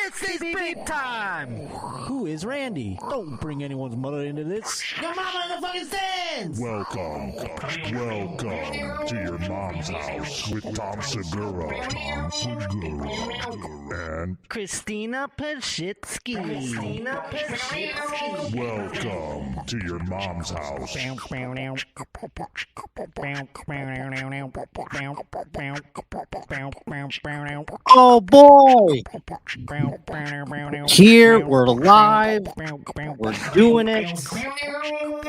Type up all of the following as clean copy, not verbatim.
This is big time! Who is Randy? Don't bring anyone's mother into this. Your mama in the fucking stands! Welcome to your mom's house with Tom Segura and Christina Pashitsky. welcome to your mom's house. Oh boy! Here, we're live. We're doing it.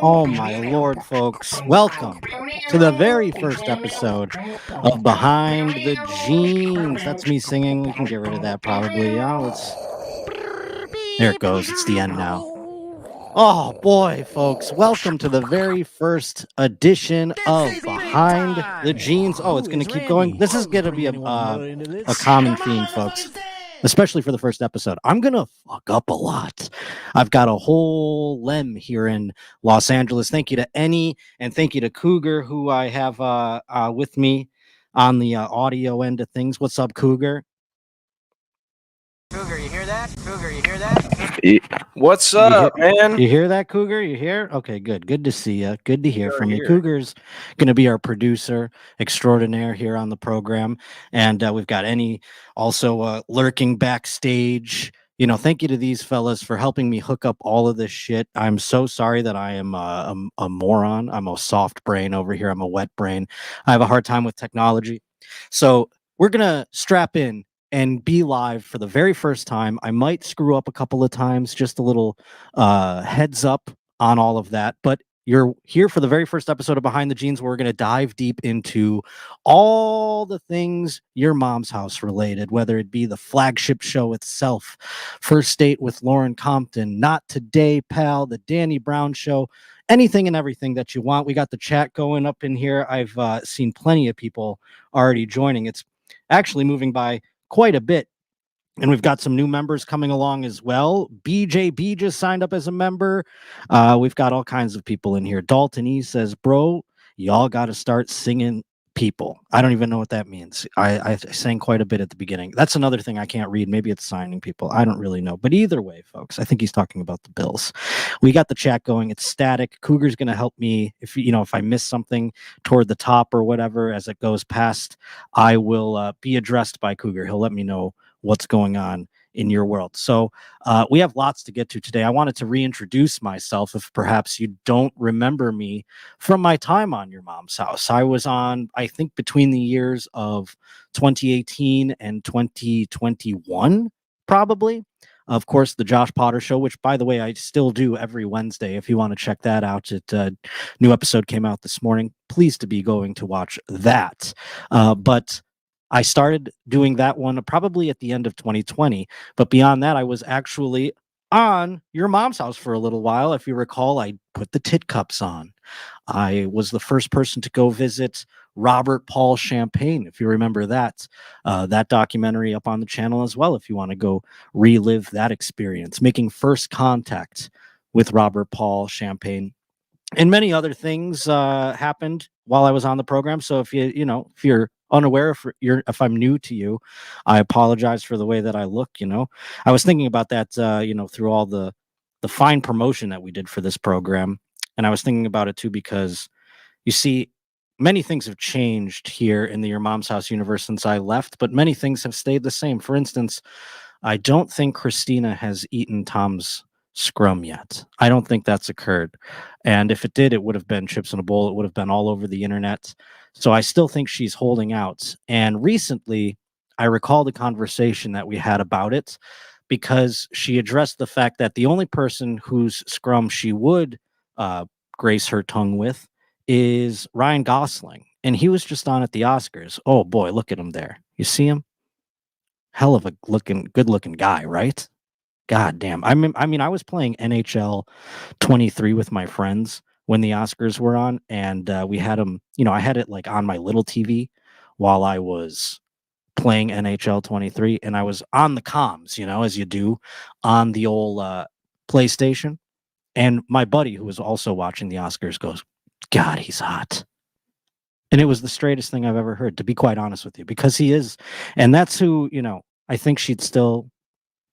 Oh my lord, folks. Welcome to the very first episode of Behind the Jeans. That's me singing. We can get rid of that probably. There it goes. It's the end now. Oh boy, folks. Welcome to the very first edition of Behind the Jeans. Oh, it's going to keep going. This is going to be a common theme, folks, especially for the first episode. I'm going to fuck up a lot. I've got a whole lem here in Los Angeles. Thank you to Annie and thank you to Cougar, who I have with me on the audio end of things. What's up, Cougar? Cougar, you hear that? Cougar, you hear that? What's up, man? You hear that, Cougar? You hear? Okay, good. Good to see you. Good to hear from you. Here. Cougar's going to be our producer extraordinaire here on the program. And we've got Annie also lurking backstage. You know, thank you to these fellas for helping me hook up all of this shit. I'm so sorry that I am a moron. I'm a soft brain over here. I'm a wet brain. I have a hard time with technology. So we're going to strap in and be live for the very first time. I might screw up a couple of times, just a little heads up on all of that. But you're here for the very first episode of Behind the Jeans, where we're going to dive deep into all the things your mom's house related, whether it be the flagship show itself, First Date with Lauren Compton, Not Today, Pal, the Danny Brown Show, anything and everything that you want. We got the chat going up in here. I've seen plenty of people already joining. It's actually moving by quite a bit, and we've got some new members coming along as well. BJB just signed up as a member. We've got all kinds of people in here. Dalton E says, bro, y'all got to start singing people. I don't even know what that means. I sang quite a bit at the beginning. That's another thing I can't read. Maybe it's signing people. I don't really know. But either way, folks, I think he's talking about the Bills. We got the chat going. It's static. Cougar's going to help me if I miss something toward the top or whatever as it goes past. I will be addressed by Cougar. He'll let me know what's going on in your world. So we have lots to get to today. I wanted to reintroduce myself if perhaps you don't remember me from my time on your mom's house. I was on, I think, between the years of 2018 and 2021, probably. Of course, the Josh Potter Show, which, by the way, I still do every Wednesday. If you want to check that out, new episode came out this morning. Pleased to be going to watch that. But I started doing that one probably at the end of 2020. But beyond that, I was actually on your mom's house for a little while. If you recall, I put the tit cups on. I was the first person to go visit Robert Paul Champagne, if you remember that. That documentary up on the channel as well, if you want to go relive that experience. Making first contact with Robert Paul Champagne. And many other things happened while I was on the program. So if you're unaware, if I'm new to you, I apologize for the way that I look. I was thinking about that through all the fine promotion that we did for this program, and I was thinking about it too because you see, many things have changed here in the Your Mom's House universe since I left, but many things have stayed the same. For instance, I don't think Christina has eaten Tom's scrum yet. I don't think that's occurred, and if it did, it would have been chips in a bowl. It would have been all over the internet. So I still think she's holding out. And recently, I recall the conversation that we had about it because she addressed the fact that the only person whose scrum she would grace her tongue with is Ryan Gosling. And he was just on at the Oscars. Oh boy, look at him there. You see him? Hell of a good looking guy, right? God damn. I mean, I was playing NHL 23 with my friends when the Oscars were on, and we had them, I had it like on my little TV while I was playing NHL 23, and I was on the comms, as you do on the old PlayStation. And my buddy, who was also watching the Oscars, goes, God, he's hot. And it was the straightest thing I've ever heard, to be quite honest with you, because he is. And that's who, I think she'd still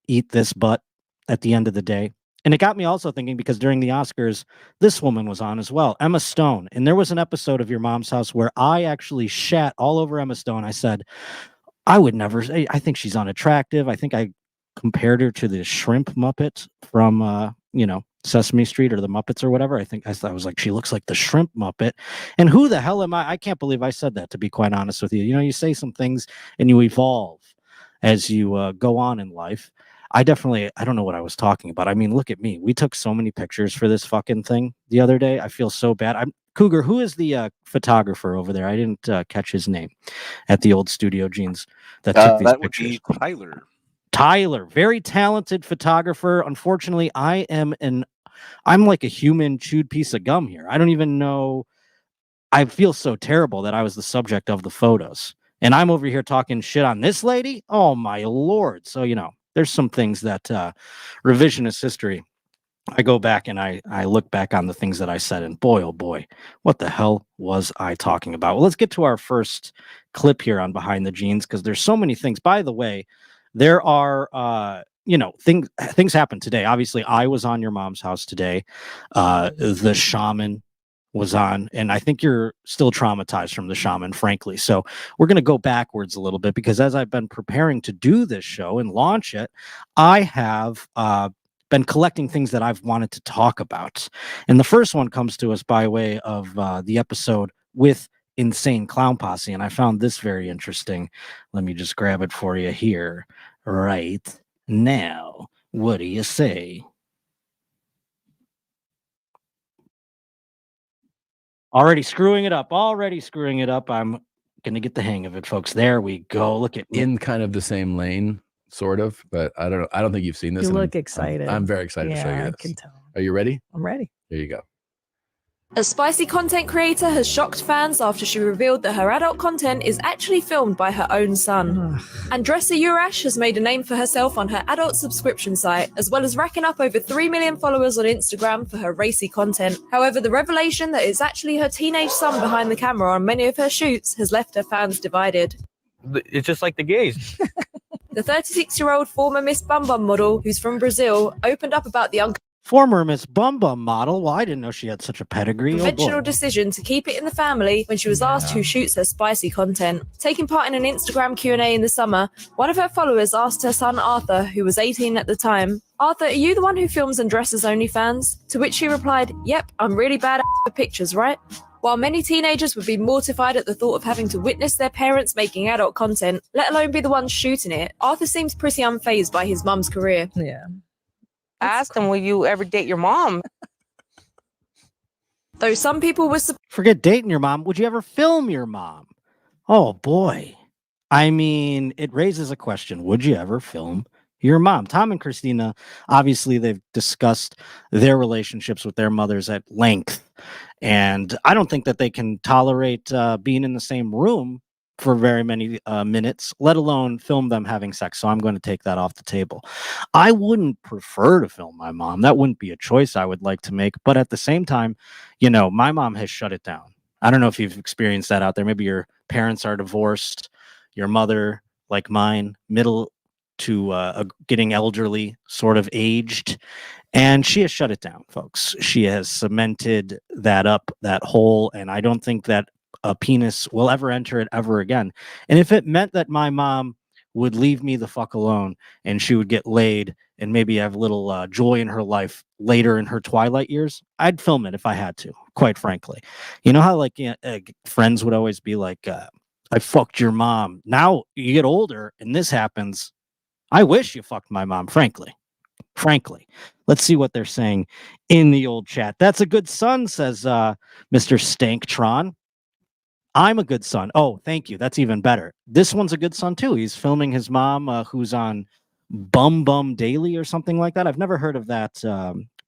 eat this butt at the end of the day. And it got me also thinking, because during the Oscars, this woman was on as well, Emma Stone. And there was an episode of Your Mom's House where I actually shat all over Emma Stone. I said, I would never say, I think she's unattractive. I think I compared her to the shrimp Muppet from, Sesame Street or the Muppets or whatever. I was like, she looks like the shrimp Muppet. And who the hell am I? I can't believe I said that, to be quite honest with you. You say some things and you evolve as you go on in life. I don't know what I was talking about. I mean, look at me. We took so many pictures for this fucking thing the other day. I feel so bad. Cougar, who is the photographer over there? I didn't catch his name at the old Studio Jeans that took these that pictures. would be Tyler. Tyler, very talented photographer. Unfortunately, I'm like a human chewed piece of gum here. I don't even know. I feel so terrible that I was the subject of the photos. And I'm over here talking shit on this lady. Oh, my Lord. So, there's some things that revisionist history. I go back and I look back on the things that I said, and boy, oh boy, what the hell was I talking about? Well, let's get to our first clip here on Behind the Jeans, because there's so many things. By the way, there are, things happen today. Obviously, I was on Your Mom's House today. The Shaman was on, and I think you're still traumatized from the Shaman, frankly. So we're going to go backwards a little bit, because as I've been preparing to do this show and launch it, I have been collecting things that I've wanted to talk about. And the first one comes to us by way of the episode with Insane Clown Posse, and I found this very interesting. Let me just grab it for you here right now. What do you say? Already screwing it up. I'm gonna get the hang of it, folks. There we go. Look at me. In kind of the same lane, sort of, but I don't think you've seen this. You look excited. I'm very excited to show you this. I can tell. Are you ready? I'm ready. Here you go. A spicy content creator has shocked fans after she revealed that her adult content is actually filmed by her own son. Andressa Urash has made a name for herself on her adult subscription site, as well as racking up over 3 million followers on Instagram for her racy content. However, the revelation that it's actually her teenage son behind the camera on many of her shoots has left her fans divided. It's just like the gays. The 36-year-old former Miss Bum Bum model, who's from Brazil, opened up about the former Miss Bum Bum model. Well, I didn't know she had such a pedigree. conventional decision to keep it in the family when she was asked who shoots her spicy content. Taking part in an Instagram Q&A in the summer, one of her followers asked her son Arthur, who was 18 at the time, "Arthur, are you the one who films and dresses OnlyFans?" To which he replied, "Yep, I'm really bad at pictures, right?" While many teenagers would be mortified at the thought of having to witness their parents making adult content, let alone be the ones shooting it, Arthur seems pretty unfazed by his mum's career. Yeah. Asked him, will you ever date your mom? Though some people were forget dating your mom. Would you ever film your mom? Oh boy. I mean, it raises a question. Would you ever film your mom? Tom and Christina, obviously they've discussed their relationships with their mothers at length. And I don't think that they can tolerate being in the same room for very many minutes, let alone film them having sex. So I'm going to take that off the table. I wouldn't prefer to film my mom. That wouldn't be a choice I would like to make. But at the same time, my mom has shut it down. I don't know if you've experienced that out there. Maybe your parents are divorced, your mother, like mine, middle to getting elderly, sort of aged. And she has shut it down, folks. She has cemented that up, that hole. And I don't think that a penis will ever enter it ever again. And if it meant that my mom would leave me the fuck alone and she would get laid and maybe have a little joy in her life later in her twilight years, I'd film it if I had to, quite frankly. You know how friends would always be like, I fucked your mom. Now you get older and this happens. I wish you fucked my mom, frankly. Let's see what they're saying in the old chat. That's a good son, says Mr. Stanktron. I'm a good son. Oh, thank you. That's even better. This one's a good son too. He's filming his mom, who's on Bum Bum Daily or something like that. I've never heard of that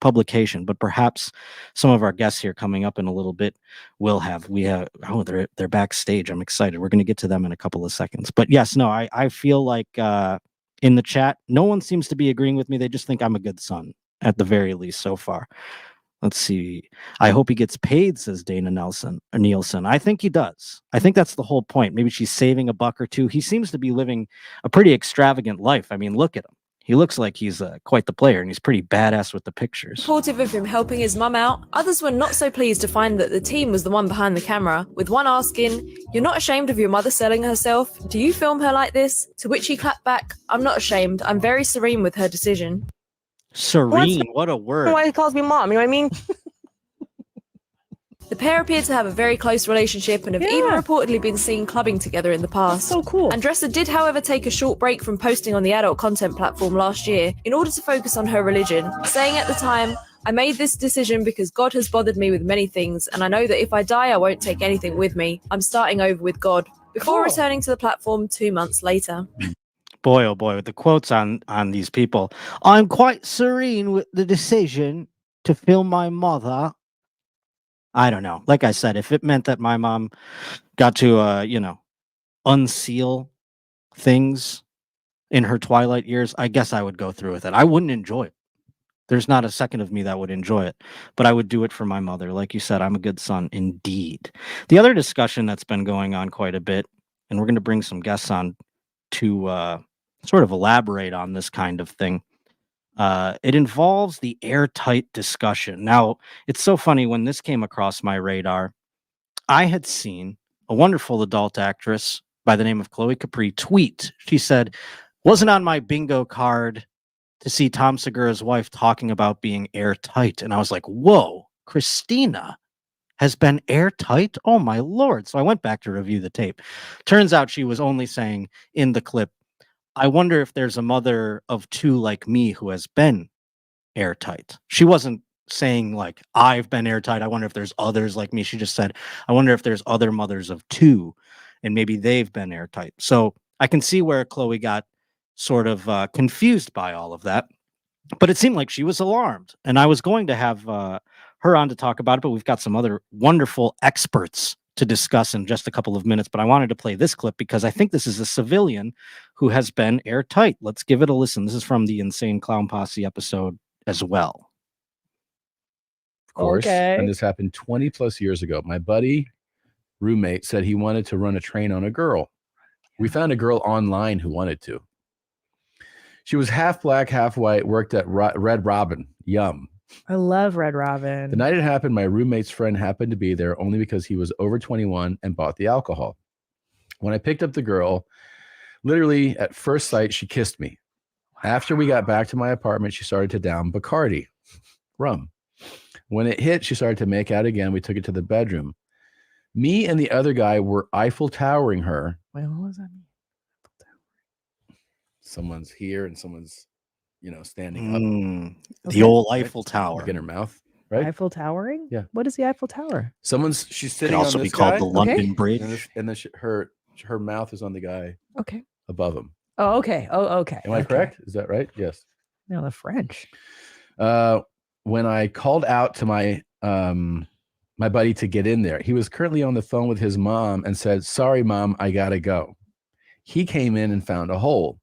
publication, but perhaps some of our guests here coming up in a little bit will have. They're backstage. I'm excited. We're going to get to them in a couple of seconds. But yes, no, I feel like in the chat, no one seems to be agreeing with me. They just think I'm a good son at the very least so far. Let's see. I hope he gets paid, says Dana Nielsen. I think he does. I think that's the whole point. Maybe she's saving $1 or $2. He seems to be living a pretty extravagant life. I mean, look at him. He looks like he's quite the player, and he's pretty badass with the pictures. Supportive of him helping his mum out, others were not so pleased to find that the team was the one behind the camera, with one asking, "You're not ashamed of your mother selling herself? Do you film her like this?" To which he clapped back, "I'm not ashamed. I'm very serene with her decision." Serene, what a word. Why he calls me mom? You know what I mean? The pair appear to have a very close relationship and have even reportedly been seen clubbing together in the past. So cool. Andressa did, however, take a short break from posting on the adult content platform last year in order to focus on her religion, saying at the time, "I made this decision because God has bothered me with many things, and I know that if I die, I won't take anything with me. I'm starting over with God," before returning to the platform 2 months later. Boy, oh boy, with the quotes on these people. "I'm quite serene with the decision to film my mother." I don't know. Like I said, if it meant that my mom got to, unseal things in her twilight years, I guess I would go through with it. I wouldn't enjoy it. There's not a second of me that would enjoy it, but I would do it for my mother. Like you said, I'm a good son indeed. The other discussion that's been going on quite a bit, and we're going to bring some guests on to sort of elaborate on this kind of thing. It involves the airtight discussion. Now, it's so funny when this came across my radar. I had seen a wonderful adult actress by the name of Chloe Capri tweet. She said, "Wasn't on my bingo card to see Tom Segura's wife talking about being airtight." And I was like, whoa, Christina has been airtight? Oh my Lord. So I went back to review the tape. Turns out she was only saying in the clip, "I wonder if there's a mother of two like me who has been airtight." She wasn't saying like, "I've been airtight. I wonder if there's others like me." She just said, "I wonder if there's other mothers of two and maybe they've been airtight." So I can see where Chloe got sort of confused by all of that, but it seemed like she was alarmed. And I was going to have her on to talk about it, but we've got some other wonderful experts to discuss in just a couple of minutes. But I wanted to play this clip because I think this is a civilian who has been airtight. Let's give it a listen. This is from the Insane Clown Posse episode as well. Of course. Okay. And this happened 20 plus years ago. My buddy roommate said he wanted to run a train on a girl. We found a girl online who wanted to. She was half black, half white, worked at Red Robin. Yum. I love Red Robin. The night it happened, my roommate's friend happened to be there only because he was over 21 and bought the alcohol. When I picked up the girl, literally at first sight, she kissed me. After we got back to my apartment, she started to down Bacardi, rum. When it hit, she started to make out again. We took it to the bedroom. Me and the other guy were Eiffel Towering her. Wait, what does that mean? Someone's here and someone's, standing up. The old Eiffel Tower. Like in her mouth, right? Eiffel Towering? Yeah. What is the Eiffel Tower? She's It sitting can also on be this called guy, the London Okay. Bridge. and then her mouth is on the guy Okay. above him. Oh, okay. Oh, okay. Am I Okay. correct? Is that right? Yes. No, the French. When I called out to my my buddy to get in there, he was currently on the phone with his mom and said, "Sorry, Mom, I gotta go." He came in and found a hole.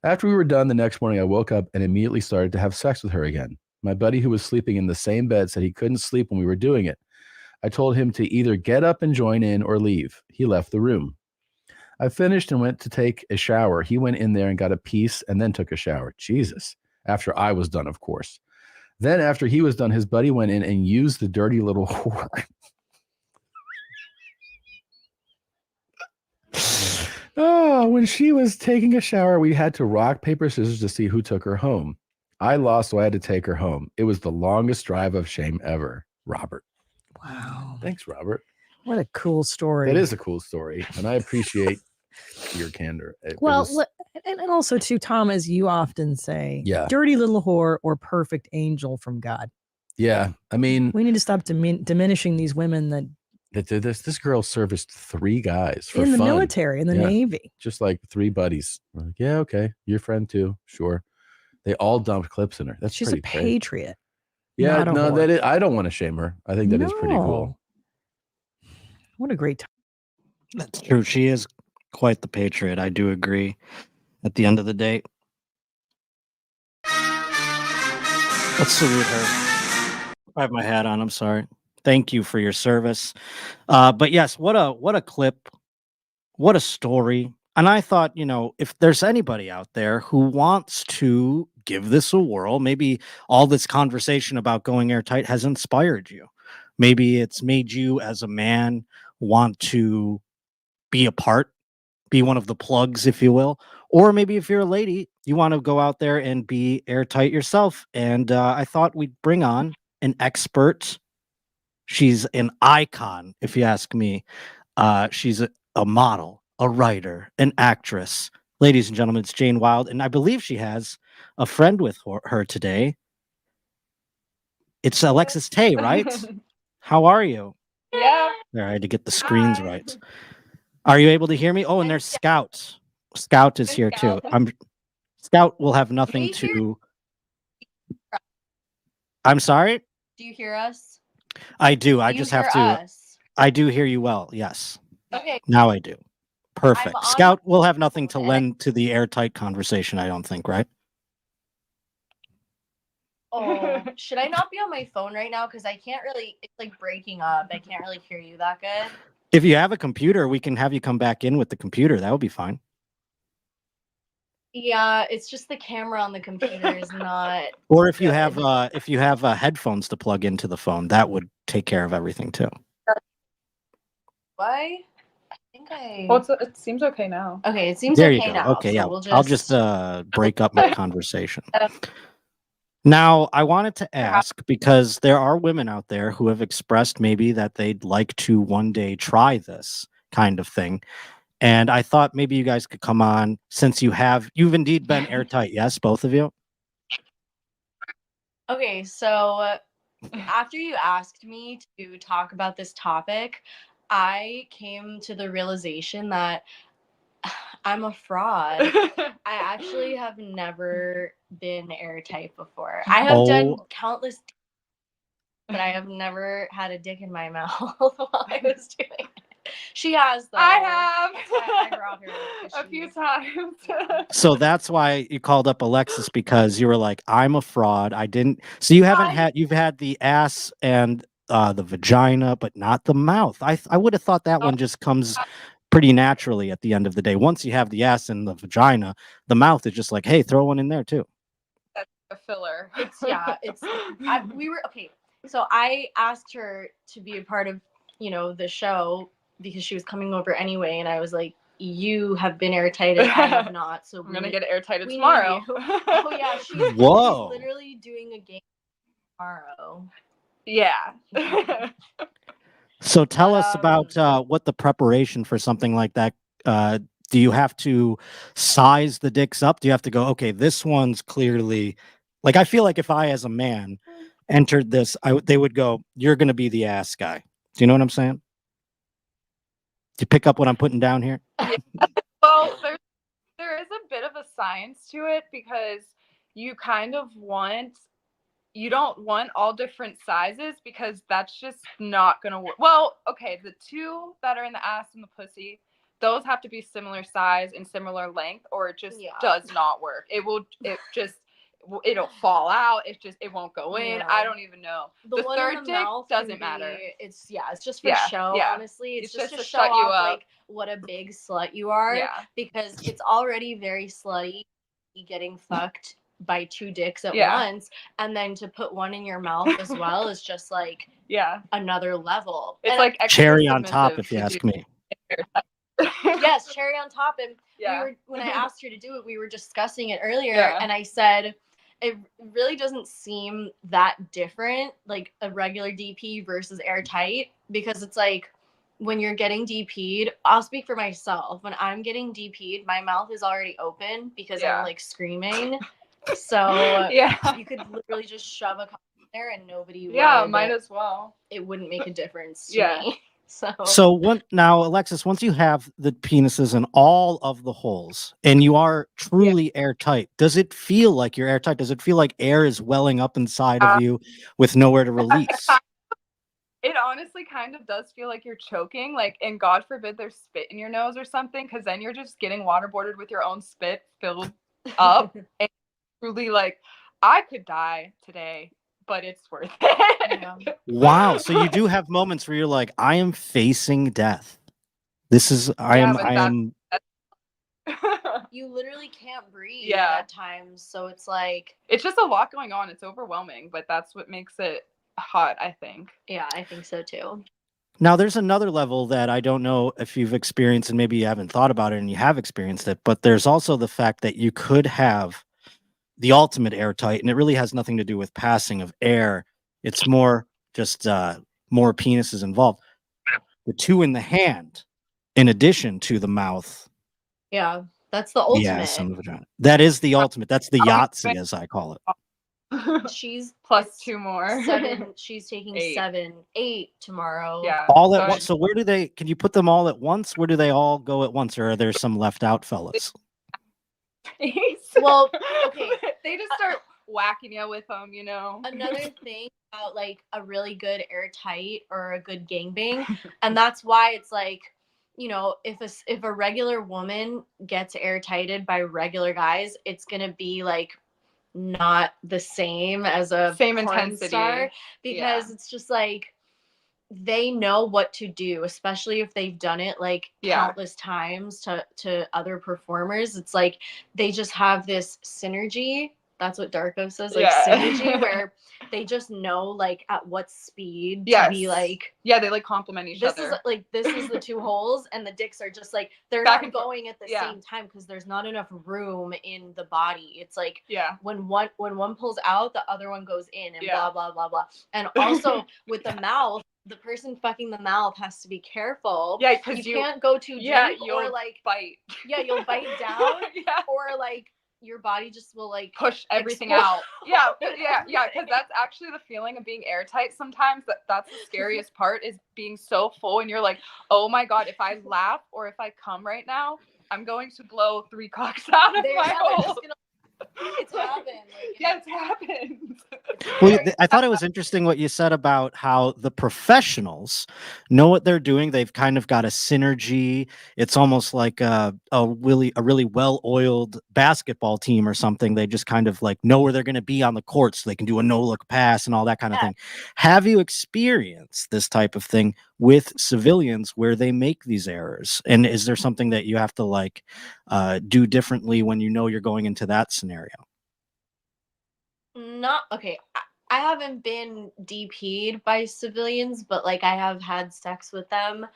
After we were done the next morning, I woke up and immediately started to have sex with her again. My buddy, who was sleeping in the same bed, said he couldn't sleep when we were doing it. I told him to either get up and join in or leave. He left the room. I finished and went to take a shower. He went in there and got a piece and then took a shower. Jesus. After I was done, of course. Then after he was done, his buddy went in and used the dirty little whore. Oh, when she was taking a shower, we had to rock, paper, scissors to see who took her home. I lost, so I had to take her home. It was the longest drive of shame ever. Robert. Wow. Thanks, Robert. What a cool story. That is a cool story, and I appreciate your candor. And also too, Tom, as you often say, Yeah. dirty little whore or perfect angel from God. Yeah, I mean, We need to stop diminishing these women that this girl serviced 3 guys for in the fun. military, in the Yeah. Navy. Just like 3 buddies. We're like, yeah, okay, your friend too, sure. They all dumped clips in her. That's She's pretty a great. patriot. Yeah, not a no, whore. I don't want to shame her. I think that is pretty cool. No. What a great time. That's true. She is quite the patriot. I do agree. At the end of the day, let's salute her. I have my hat on. I'm sorry. Thank you for your service. But yes, what a clip. What a story. And I thought, if there's anybody out there who wants to give this a whirl, maybe all this conversation about going airtight has inspired you. Maybe it's made you as a man want to be a part, be one of the plugs, if you will. Or maybe if you're a lady, you want to go out there and be airtight yourself. And I thought we'd bring on an expert. She's an icon, if you ask me. She's a model, a writer, an actress. Ladies and gentlemen, it's Jane Wilde, and I believe she has a friend with her today. It's Alexis Tay, right? How are you? Yeah. There, I had to get the screens right. Are you able to hear me? Oh, and there's Scout. Scout is here too. Scout will have nothing to. I'm sorry? Do you hear us? I do. I just have to. Us? I do hear you well. Yes. Okay. Now I do. Perfect. Scout will have nothing to lend to the airtight conversation, I don't think, right? Oh, should I not be on my phone right now? Because I can't really, it's like breaking up. I can't really hear you that good. If you have a computer, we can have you come back in with the computer. That would be fine. Yeah, it's just the camera on the computer is not. Or if you have headphones to plug into the phone, that would take care of everything too. Why? I think I. Well, it seems okay now. Okay, it seems there okay you go. now. Okay, so yeah. We'll I'll just break up my conversation. Now, I wanted to ask, because there are women out there who have expressed maybe that they'd like to one day try this kind of thing. And I thought maybe you guys could come on, since you've indeed been airtight. Yes, both of you? Okay, so after you asked me to talk about this topic, I came to the realization that I'm a fraud. I actually have never been airtight before. I have done countless, but I have never had a dick in my mouth while I was doing it. She has, though. I have. That's why I brought her a few times. So that's why you called up Alexis, because you were like, I'm a fraud. I didn't. So you've had the ass and the vagina, but not the mouth. I would have thought that one just comes pretty naturally at the end of the day. Once you have the ass and the vagina, the mouth is just like, hey, throw one in there too. That's a filler. We were okay. So I asked her to be a part of, the show because she was coming over anyway, and I was like, you have been airtighted, I have not. So I'm gonna get airtighted tomorrow. Oh yeah, she's literally doing a game tomorrow. Yeah. So tell us about what the preparation for something like that. Do you have to size the dicks up? Do you have to go, okay, this one's clearly, like, I feel like if I, as a man, entered this, they would go, you're going to be the ass guy. Do you know what I'm saying? Do you pick up what I'm putting down here? Well, there is a bit of a science to it, because you kind of you don't want all different sizes, because that's just not going to work. Well, okay, the two that are in the ass and the pussy, those have to be similar size and similar length, or it just does not work. It'll fall out. It won't go in. I don't even know. The third dick doesn't matter. It's just for show. Yeah. Honestly, it's just to show shut you off up. like what a big slut you are. Yeah. Because it's already very slutty getting fucked by two dicks at once, and then to put one in your mouth as well is just like another level. It's like cherry on top, if you ask me. Yes, cherry on top. And when I asked her to do it, we were discussing it earlier, and I said it really doesn't seem that different, like a regular DP versus airtight, because it's like when you're getting DP'd, I'll speak for myself. When I'm getting DP'd, my mouth is already open because I'm like screaming. So you could literally just shove a condom there and nobody would. Yeah, might as well. It wouldn't make a difference to me. So now, Alexis, once you have the penises in all of the holes and you are truly airtight, does it feel like you're airtight? Does it feel like air is welling up inside of you with nowhere to release? It honestly kind of does feel like you're choking, like, and God forbid there's spit in your nose or something, because then you're just getting waterboarded with your own spit filled up. And truly, like, I could die today, but it's worth it. Wow. So you do have moments where you're like, I am facing death. I am you literally can't breathe Yeah. at times. So it's like, it's just a lot going on. It's overwhelming, but that's what makes it hot, I think. yeah, I think so too. Now, there's another level that I don't know if you've experienced, and maybe you haven't thought about it and you have experienced it, but there's also the fact that you could have the ultimate airtight, and it really has nothing to do with passing of air. It's more just more penises involved. The two in the hand, in addition to the mouth. Yeah, that's the ultimate. Yeah, some of the vagina. That is the ultimate. That's the Yahtzee, as I call it. She's plus 2 more. 7. She's taking 8. 7, 8 tomorrow. Yeah. All at once. So where do they? Can you put them all at once? Where do they all go at once, or are there some left out, fellas? Well, okay. They just start whacking you with them, you know. Another thing about like a really good airtight or a good gangbang, and that's why it's like, you know, if a regular woman gets airtighted by regular guys, it's gonna be like not the same as a same porn intensity star, because it's just like they know what to do, especially if they've done it like countless times to other performers. It's like they just have this synergy. That's what Darko says, like synergy, where they just know like at what speed to be like. Yeah, they like complement each other. This is the 2 holes, and the dicks are just like they're Back not and going at the same time because there's not enough room in the body. It's like when one pulls out, the other one goes in, and blah blah blah blah. And also with the mouth, the person fucking the mouth has to be careful. Yeah, because you can't go too deep or like bite. Yeah, you'll bite down. Or like your body just will like push everything out. Yeah, because that's actually the feeling of being airtight sometimes. That's the scariest part, is being so full and you're like, oh my god, if I laugh or if I come right now, I'm going to blow 3 cocks out of my hole. It's happened. It's happened. Well, I thought it was interesting what you said about how the professionals know what they're doing. They've kind of got a synergy. It's almost like a really well-oiled basketball team or something. They just kind of like know where they're going to be on the court, so they can do a no-look pass and all that kind of thing. Have you experienced this type of thing with civilians where they make these errors? And is there something that you have to like do differently when you know you're going into that scenario? Not okay. I haven't been DP'd by civilians, but like I have had sex with them,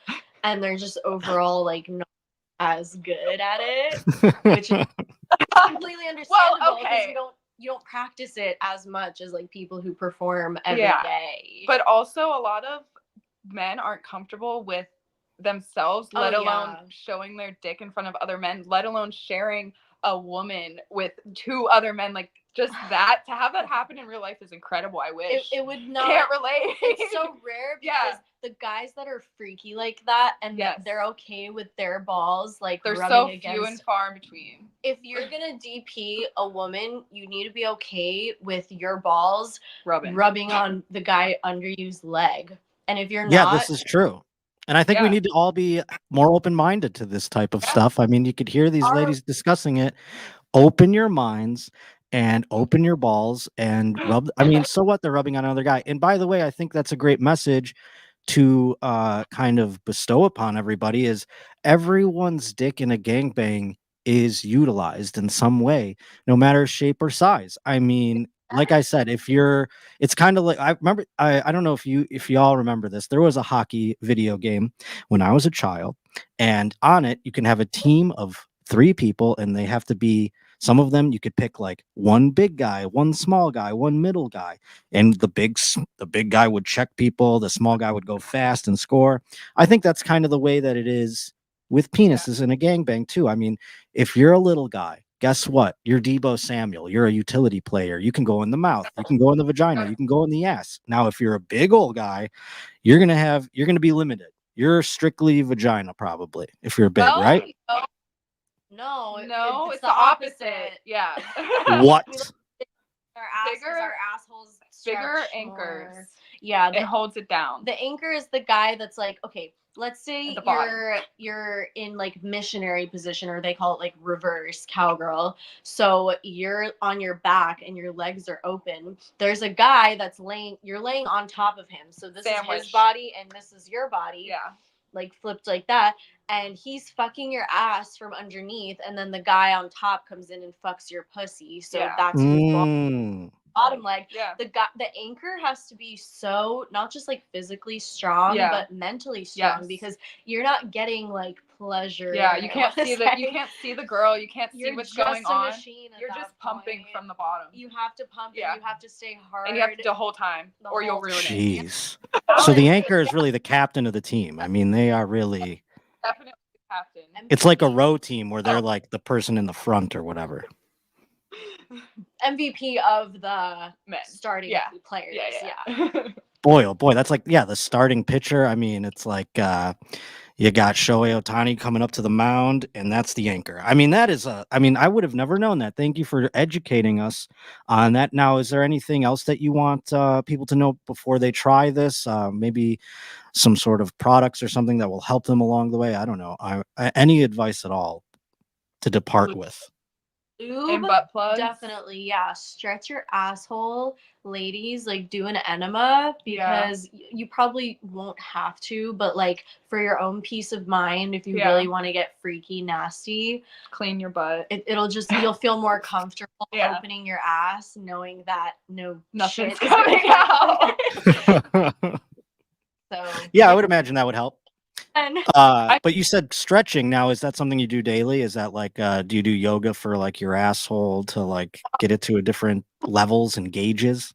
and they're just overall like not as good at it, which is completely understandable because you don't practice it as much as like people who perform every day. But also a lot of men aren't comfortable with themselves, let alone showing their dick in front of other men, let alone sharing a woman with 2 other men. Like just that, to have that happen in real life is incredible. I wish it would not. Can't relate. It's so rare because the guys that are freaky like that and they're okay with their balls, like they're rubbing so against, few and far in between. If you're gonna DP a woman, you need to be okay with your balls rubbing on the guy under you's leg. And if you're not, this is true. And I think we need to all be more open-minded to this type of stuff. I mean, you could hear these ladies discussing it. Open your minds and open your balls and rub. I mean, so what? They're rubbing on another guy. And by the way, I think that's a great message to kind of bestow upon everybody, is everyone's dick in a gangbang is utilized in some way, no matter shape or size. I mean, like I said, it's kind of like, I remember, I don't know if y'all remember this. There was a hockey video game when I was a child, and on it, you can have a team of 3 people, and they have to be, some of them you could pick like one big guy, one small guy, one middle guy, and the big guy would check people, the small guy would go fast and score. I think that's kind of the way that it is with penises in a gangbang too. I mean, if you're a little guy, guess what? You're Debo Samuel. You're a utility player. You can go in the mouth. You can go in the vagina. You can go in the ass. Now, if you're a big old guy, you're gonna be limited. You're strictly vagina, probably, if you're big, right? No, it's the opposite. Yeah. What? Our assholes bigger stretch anchors. more. Yeah, it holds it down. The anchor is the guy that's like, okay, let's say you're in like missionary position, or they call it like reverse cowgirl. So you're on your back and your legs are open. There's a guy you're laying on top of him. So this is his body and this is your body. Yeah. like flipped like that, and he's fucking your ass from underneath, and then the guy on top comes in and fucks your pussy. So that's your bottom leg. The anchor has to be so not just like physically strong, but mentally strong, because you're not getting like pleasure. You can't see the girl, you can't see what's going on. You're just pumping from the bottom. You have to pump and you have to stay hard. And you have to the whole time or you'll ruin it. Jeez. So the anchor is really the captain of the team. I mean, they are really definitely the captain. It's like a row team where they're like the person in the front or whatever. MVP of the starting players. Boy, oh boy, that's like the starting pitcher. I mean, it's like you got Shohei Ohtani coming up to the mound, and that's the anchor. I mean, I would have never known that. Thank you for educating us on that. Now, is there anything else that you want people to know before they try this? Maybe some sort of products or something that will help them along the way? I don't know. Any advice at all to depart with? Lube, and butt plugs. Definitely, stretch your asshole, ladies. Like, do an enema, because you probably won't have to, but like for your own peace of mind, if you really want to get freaky nasty, clean your butt. It'll just you'll feel more comfortable opening your ass, knowing that nothing's coming out. So I would imagine that would help. But you said stretching. Now, is that something you do daily? Is that like do you do yoga for like your asshole to like get it to a different levels and gauges?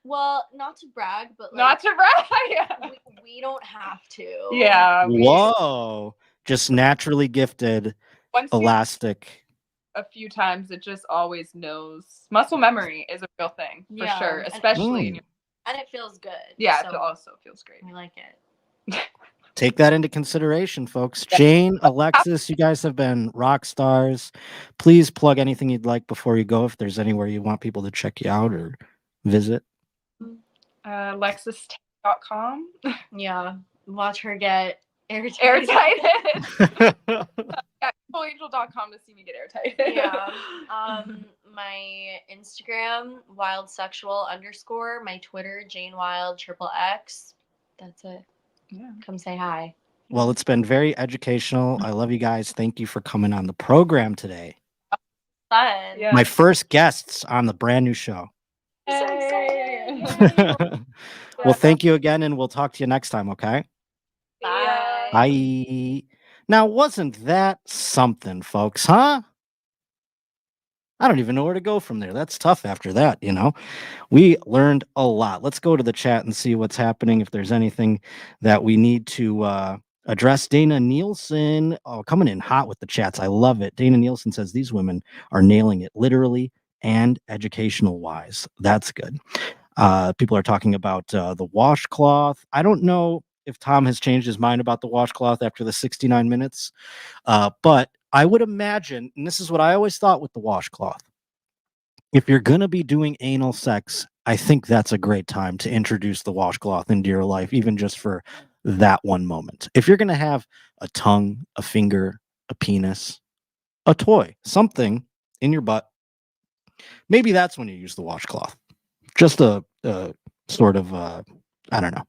Well, not to brag, but like, not to brag. we don't have to. Whoa, just naturally gifted. Elastic. A few times, it just always knows. Muscle memory is a real thing for sure, especially in your. And it feels good. Yeah, it also feels great. We like it. Take that into consideration, folks. Jane, Alexis, you guys have been rock stars. Please plug anything you'd like before you go, if there's anywhere you want people to check you out or visit. Alexis.com. Yeah. Watch her get airtighted. Angel.com to see me get airtighted. My Instagram, wildsexual_. My Twitter, JaneWilde_X. That's it. Come say hi. Well, it's been very educational. I love you guys. Thank you for coming on the program today. Fun. My first guests on the brand new show. Hey. Well, thank you again, and we'll talk to you next time, okay? Bye. Bye. Now, wasn't that something, folks, huh? I don't even know where to go from there. That's tough after that, We learned a lot. Let's go to the chat and see what's happening, if there's anything that we need to address. Dana Nielsen, coming in hot with the chats. I love it. Dana Nielsen says these women are nailing it literally and educational-wise. That's good. People are talking about the washcloth. I don't know if Tom has changed his mind about the washcloth after the 69 minutes, but I would imagine, and this is what I always thought with the washcloth, if you're going to be doing anal sex, I think that's a great time to introduce the washcloth into your life, even just for that one moment. If you're going to have a tongue, a finger, a penis, a toy, something in your butt, maybe that's when you use the washcloth. Just a sort of, I don't know,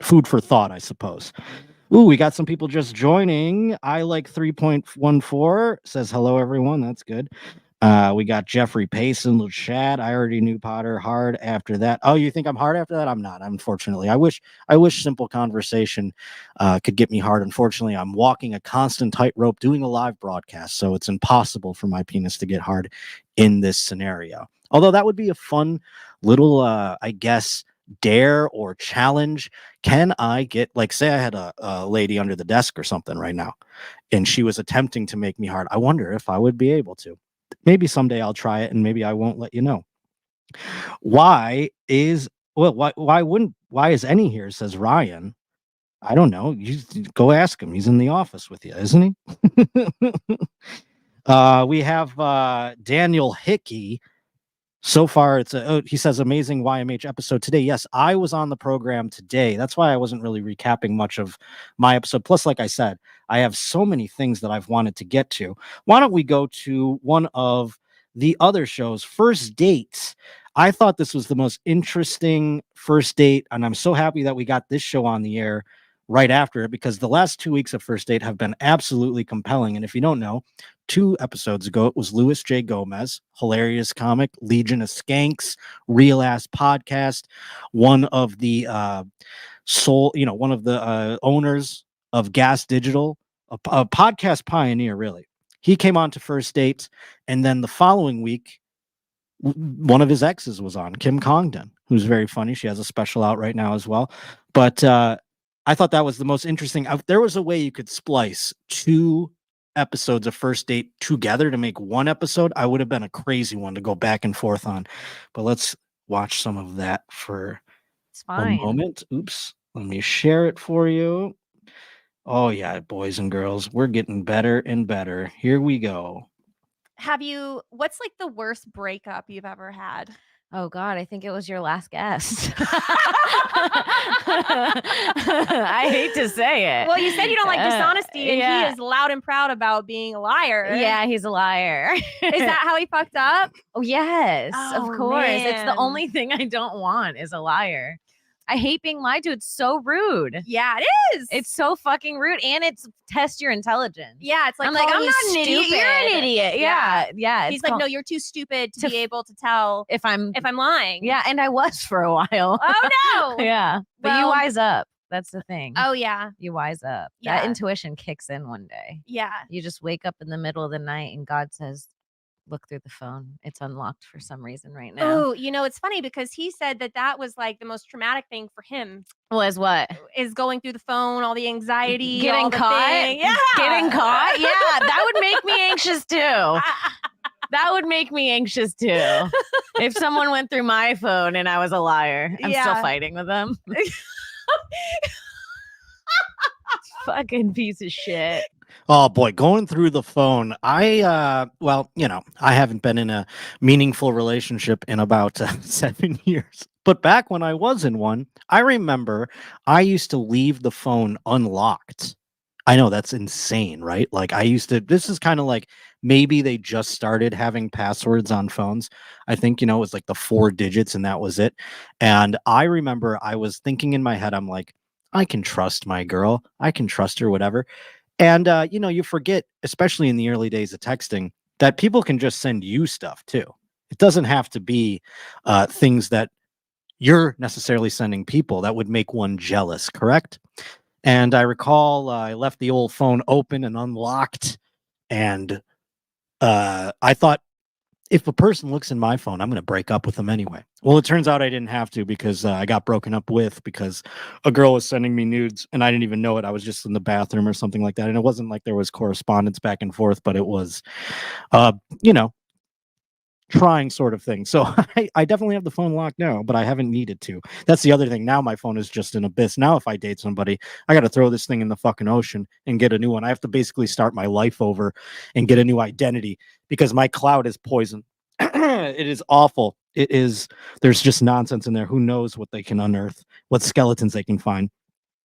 food for thought, I suppose. Ooh, we got some people just joining. I like 3.14 says hello, everyone. That's good. We got Jeffrey Pace in the chat. I already knew Potter hard after that. Oh, you think I'm hard after that? I'm not, unfortunately. I wish simple conversation could get me hard. Unfortunately, I'm walking a constant tightrope doing a live broadcast, so it's impossible for my penis to get hard in this scenario. Although that would be a fun little, I guess, dare or challenge. Can I get, like, say I had a lady under the desk or something right now, and she was attempting to make me hard. I wonder if I would be able to. Maybe someday I'll try it, and maybe I won't let you know. Why is Any here, says Ryan. I don't know. You go ask him. He's in the office with you, isn't he? We have Daniel Hickey. So far, he says, amazing YMH episode today. Yes, I was on the program today. That's why I wasn't really recapping much of my episode. Plus, like I said, I have so many things that I've wanted to get to. Why don't we go to one of the other shows, First Dates? I thought this was the most interesting first date, and I'm so happy that we got this show on the air right after it, because the last 2 weeks of First Date have been absolutely compelling. And if you don't know, 2 episodes ago, it was Louis J. Gomez, hilarious comic, Legion of Skanks, real ass podcast, one of the one of the owners of Gas Digital, a podcast pioneer, really. He came on to First Date, and then the following week, one of his exes was on, Kim Congdon, who's very funny. She has a special out right now as well. But I thought that was the most interesting. If there was a way you could splice 2 episodes of First Date together to make one episode, I would have been a crazy one to go back and forth on. But let's watch some of that for a moment. Oops. Let me share it for you. Oh, yeah, boys and girls, we're getting better and better. Here we go. What's like the worst breakup you've ever had? Oh God, I think it was your last guest. I hate to say it. Well, you said you don't like dishonesty, and he is loud and proud about being a liar. Yeah, he's a liar. Is that how he fucked up? Oh, yes, Oh, of course. It's the man. only thing I don't want is a liar. I hate being lied to. It's so rude. Yeah, it is. It's so fucking rude, and it's test your intelligence. Yeah, it's like I'm like, calling I'm you not an idiot. stupid. You're an idiot. Yeah. He's like, no, you're too stupid to be able to tell if I'm lying. Yeah, and I was for a while. Oh no. Yeah, but you Well- wise up. That's the thing. Oh yeah. You wise up. Yeah. That intuition kicks in one day. Yeah. You just wake up in the middle of the night and God says, look through the phone. It's unlocked for some reason right now. Oh, it's funny because he said that was like the most traumatic thing for him. Was what? Is going through the phone, all the anxiety, Getting all the caught? thing. Yeah. Getting caught? Yeah, that would make me anxious too. That would make me anxious too. If someone went through my phone and I was a liar, I'm still fighting with them. Fucking piece of shit. Oh boy, going through the phone. I haven't been in a meaningful relationship in about 7 years. But back when I was in one, I remember I used to leave the phone unlocked. I know that's insane, right? Like this is kind of like maybe they just started having passwords on phones. I think, it was like the 4 digits and that was it. And I remember I was thinking in my head, I'm like, I can trust my girl. I can trust her, whatever. And, you forget, especially in the early days of texting, that people can just send you stuff too. It doesn't have to be things that you're necessarily sending people that would make one jealous, correct? And I recall I left the old phone open and unlocked. And I thought, if a person looks in my phone, I'm going to break up with them anyway. Well, it turns out I didn't have to because I got broken up with because a girl was sending me nudes and I didn't even know it. I was just in the bathroom or something like that. And it wasn't like there was correspondence back and forth, but it was, trying sort of thing. So I definitely have the phone locked now, but I haven't needed to. That's the other thing. Now my phone is just an abyss. Now if I date somebody, I got to throw this thing in the fucking ocean and get a new one. I have to basically start my life over and get a new identity because my cloud is poison. It is awful. There's just nonsense in there. Who knows what they can unearth, what skeletons they can find.